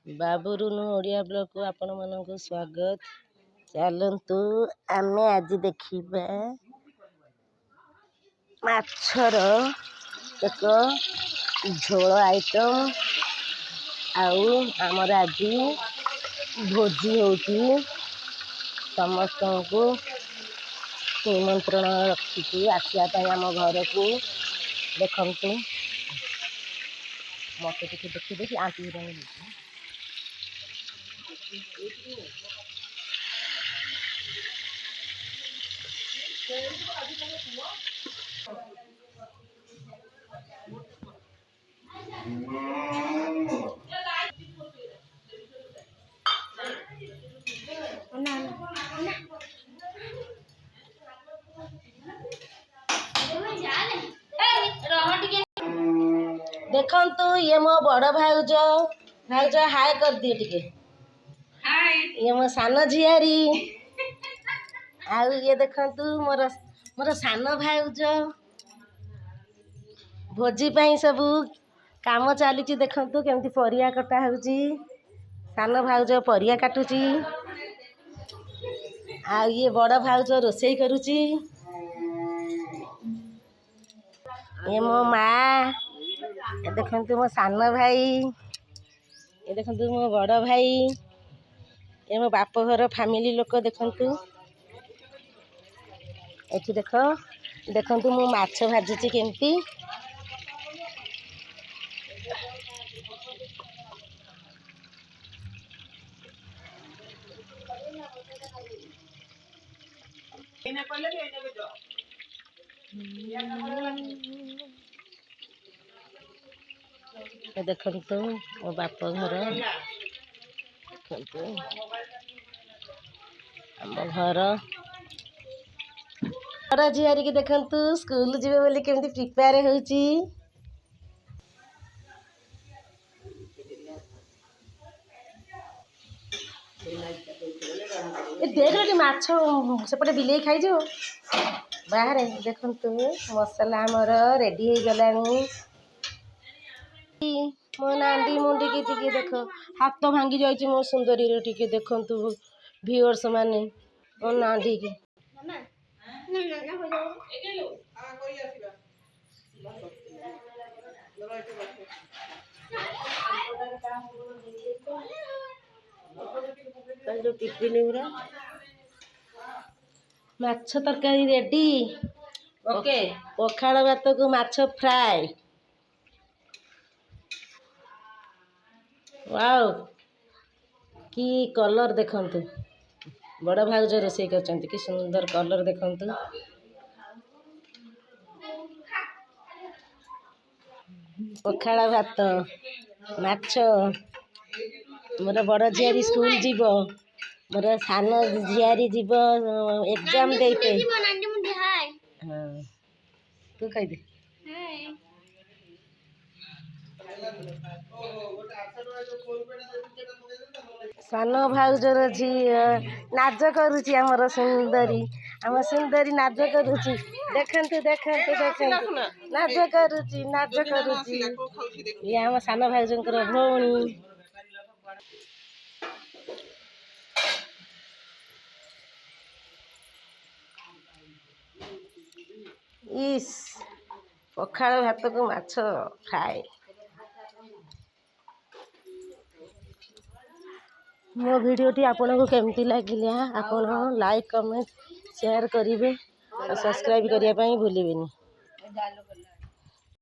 बाबुरुनु Odia blog को आपण मानक स्वागत। चलतु आमे आज देखिबा माछर एक झोल आइटम आउ आमर आज भोजी होती समस्त को निमंत्रण रखी आसापी आम घर को देखते मत देखी आंटी देखंतु ये मो बड़ भाउज भाउज हाय कर दिए टिके ये मो सान झियारी आउ ये देखंतु मोर मोर सान भाउज भोजी पाई सब काम चली देखंतु केमती परिया कटा होउची सान भाउज परिया काटुची आ ये बड़ भाउज रोसई करुची ये मो माँ ये देखंतु मो सान भाई ये देखंतु मो बड़ भाई ये मो बाप घर फैमिली लोक देखंतु एठी देखंतु मो माछ भाजुची केमती देखंतु मो बाप घर देखंतु आम घर झियारी की देखंतु स्कूल जीवे बोली केमती प्रिपेयर होउची देख माछ सेपटे बिलेई खाई जो बाहर देखंतु मसला आमर रेडी हो गलानी मो नांडी मुंडी की टिके देख हाथ भांगी जाइए मो सुंदरी रे टिके देखंतु व्यूअर्स माने मो नांडी की माछ तरकारी रेडी ओके पखाड़ भात को माछ फ्राए वाओ कि कलर देखंतु बड़ भाउज रोसई करचंती कि सुंदर कलर देखंतु पखाड़ भात माछ मोर बड़ झियारी स्कूल जीव मोर सान झियारी जीव एग्जाम देते हाँ तू कह दे सान भाउजर झी नाच करुची आमर सुंदरी आम सुंदरी नाच करुची देखंतु देखंतु देखंतु नाच करुची ये आम सान भाउजंकर भौणी इस पखाड़ भात को माछ फ्राए मो भिडियोटी आपन को केमती लगिला आपन लाइक कमेंट शेयर करेंगे और सब्सक्राइब करने भूलें।